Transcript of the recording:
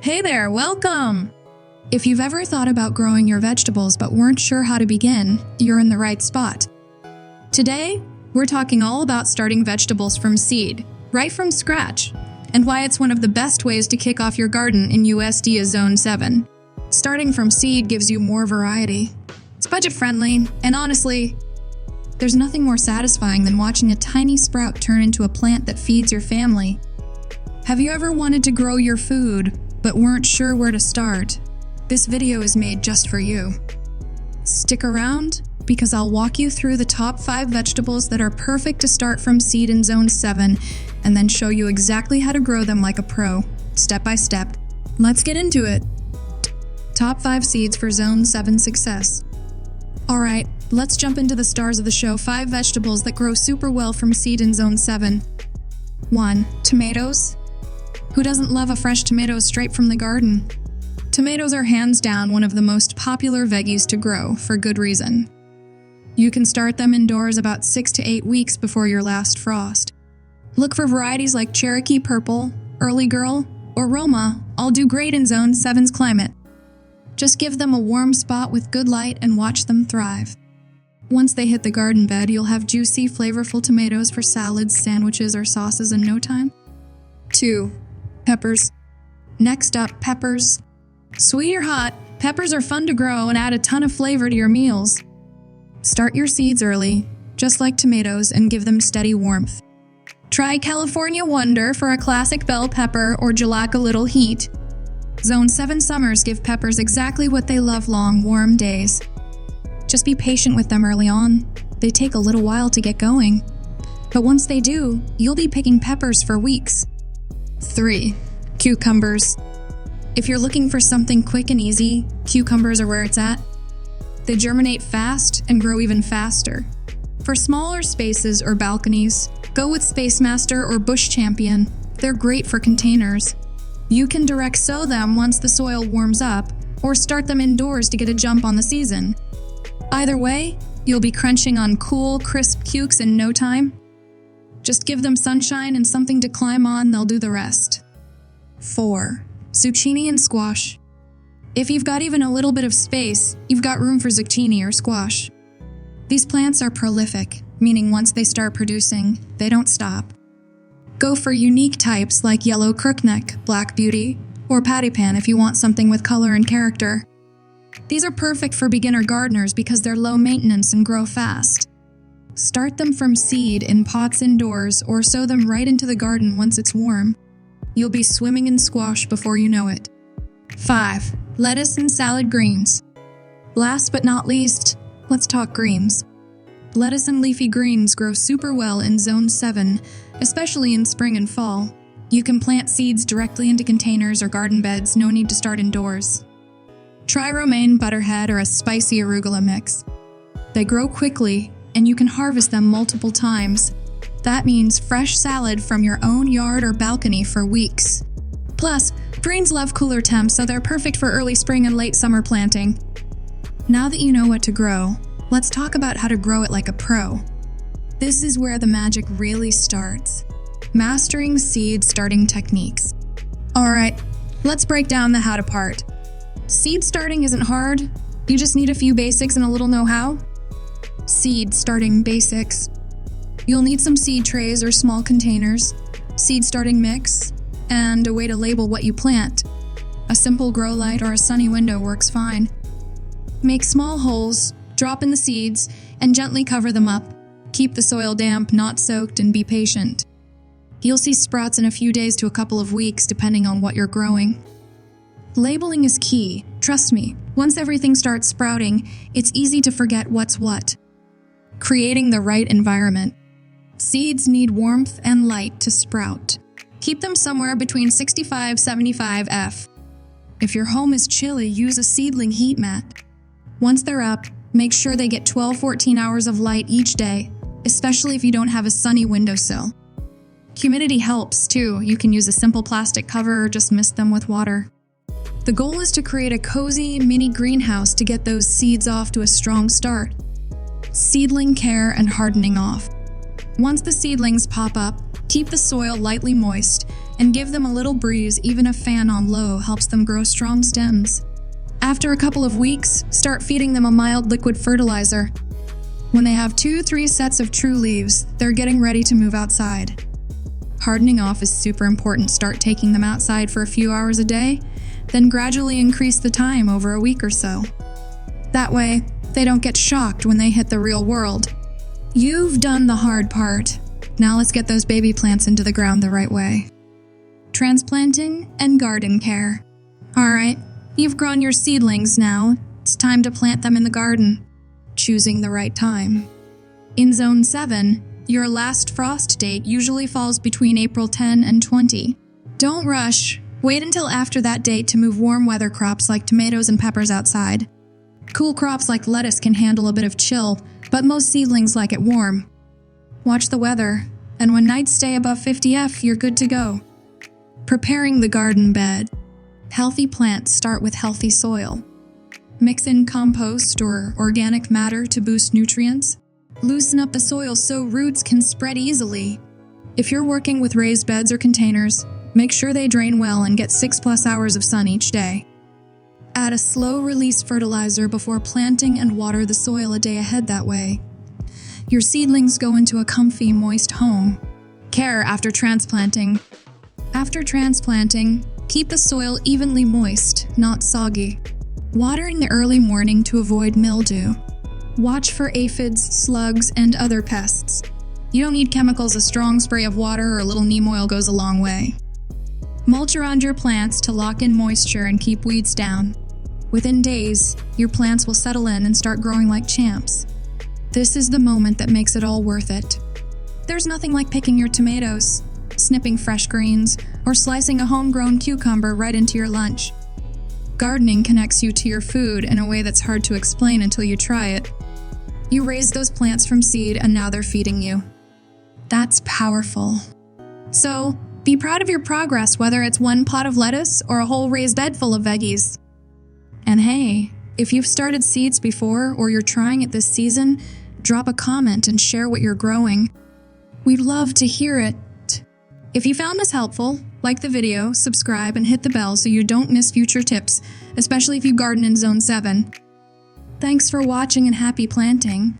Hey there, welcome! If you've ever thought about growing your vegetables but weren't sure how to begin, you're in the right spot. Today, we're talking all about starting vegetables from seed, right from scratch, and why it's one of the best ways to kick off your garden in USDA Zone 7. Starting from seed gives you more variety. It's budget-friendly, and honestly, there's nothing more satisfying than watching a tiny sprout turn into a plant that feeds your family. Have you ever wanted to grow your food, but weren't sure where to start? This video is made just for you. Stick around, because I'll walk you through the top 5 vegetables that are perfect to start from seed in Zone 7, and then show you exactly how to grow them like a pro, step by step. Let's get into it. Top 5 seeds for Zone 7 success. Alright, let's jump into the stars of the show. 5 vegetables that grow super well from seed in Zone 7. 1. Tomatoes. Who doesn't love a fresh tomato straight from the garden? Tomatoes are hands down one of the most popular veggies to grow, for good reason. You can start them indoors about 6 to 8 weeks before your last frost. Look for varieties like Cherokee Purple, Early Girl, or Roma, all do great in Zone 7's climate. Just give them a warm spot with good light and watch them thrive. Once they hit the garden bed, you'll have juicy, flavorful tomatoes for salads, sandwiches, or sauces in no time. 2. Peppers. Next up, peppers. Sweet or hot, peppers are fun to grow and add a ton of flavor to your meals. Start your seeds early, just like tomatoes, and give them steady warmth. Try California Wonder for a classic bell pepper or Gelac a little heat. Zone 7 summers give peppers exactly what they love: long, warm days. Just be patient with them early on. They take a little while to get going. But once they do, you'll be picking peppers for weeks. 3. Cucumbers. If you're looking for something quick and easy, cucumbers are where it's at. They germinate fast and grow even faster. For smaller spaces or balconies, go with Space Master or Bush Champion. They're great for containers. You can direct sow them once the soil warms up, or start them indoors to get a jump on the season. Either way, you'll be crunching on cool, crisp cukes in no time. Just give them sunshine and something to climb on, they'll do the rest. 4. Zucchini and squash. If you've got even a little bit of space, you've got room for zucchini or squash. These plants are prolific, meaning once they start producing, they don't stop. Go for unique types like yellow crookneck, black beauty, or patty pan if you want something with color and character. These are perfect for beginner gardeners because they're low maintenance and grow fast. Start them from seed in pots indoors or sow them right into the garden once it's warm. You'll be swimming in squash before you know it. 5. Lettuce and salad greens. Last but not least, let's talk greens. Lettuce and leafy greens grow super well in Zone 7, especially in spring and fall. You can plant seeds directly into containers or garden beds, no need to start indoors. Try romaine, butterhead, or a spicy arugula mix. They grow quickly, and you can harvest them multiple times. That means fresh salad from your own yard or balcony for weeks. Plus, greens love cooler temps, so they're perfect for early spring and late summer planting. Now that you know what to grow, let's talk about how to grow it like a pro. This is where the magic really starts. Mastering seed starting techniques. Alright, let's break down the how to part. Seed starting isn't hard. You just need a few basics and a little know-how. Seed starting basics. You'll need some seed trays or small containers, seed starting mix, and a way to label what you plant. A simple grow light or a sunny window works fine. Make small holes, drop in the seeds, and gently cover them up. Keep the soil damp, not soaked, and be patient. You'll see sprouts in a few days to a couple of weeks, depending on what you're growing. Labeling is key. Trust me, once everything starts sprouting, it's easy to forget what's what. Creating the right environment. Seeds need warmth and light to sprout. Keep them somewhere between 65–75 F. If your home is chilly, use a seedling heat mat. Once they're up, make sure they get 12–14 hours of light each day, especially if you don't have a sunny windowsill. Humidity helps, too. You can use a simple plastic cover or just mist them with water. The goal is to create a cozy mini greenhouse to get those seeds off to a strong start. Seedling care and hardening off. Once the seedlings pop up, keep the soil lightly moist and give them a little breeze. Even a fan on low helps them grow strong stems. After a couple of weeks, start feeding them a mild liquid fertilizer. When they have 2-3 sets of true leaves, they're getting ready to move outside. Hardening off is super important. Start taking them outside for a few hours a day, then gradually increase the time over a week or so. That way, they don't get shocked when they hit the real world. You've done the hard part. Now let's get those baby plants into the ground the right way. Transplanting and garden care. Alright, you've grown your seedlings now. It's time to plant them in the garden. Choosing the right time. In Zone 7, your last frost date usually falls between April 10 and 20. Don't rush. Wait until after that date to move warm weather crops like tomatoes and peppers outside. Cool crops like lettuce can handle a bit of chill, but most seedlings like it warm. Watch the weather, and when nights stay above 50°F, you're good to go. Preparing the garden bed. Healthy plants start with healthy soil. Mix in compost or organic matter to boost nutrients. Loosen up the soil so roots can spread easily. If you're working with raised beds or containers, make sure they drain well and get 6+ hours of sun each day. Add a slow-release fertilizer before planting and water the soil a day ahead that way. Your seedlings go into a comfy, moist home. Care after transplanting. After transplanting, keep the soil evenly moist, not soggy. Water in the early morning to avoid mildew. Watch for aphids, slugs, and other pests. You don't need chemicals. A strong spray of water or a little neem oil goes a long way. Mulch around your plants to lock in moisture and keep weeds down. Within days, your plants will settle in and start growing like champs. This is the moment that makes it all worth it. There's nothing like picking your tomatoes, snipping fresh greens, or slicing a homegrown cucumber right into your lunch. Gardening connects you to your food in a way that's hard to explain until you try it. You raised those plants from seed and now they're feeding you. That's powerful. So, be proud of your progress, whether it's one pot of lettuce or a whole raised bed full of veggies. And hey, if you've started seeds before or you're trying it this season, drop a comment and share what you're growing. We'd love to hear it. If you found this helpful, like the video, subscribe, and hit the bell so you don't miss future tips, especially if you garden in Zone 7. Thanks for watching and happy planting.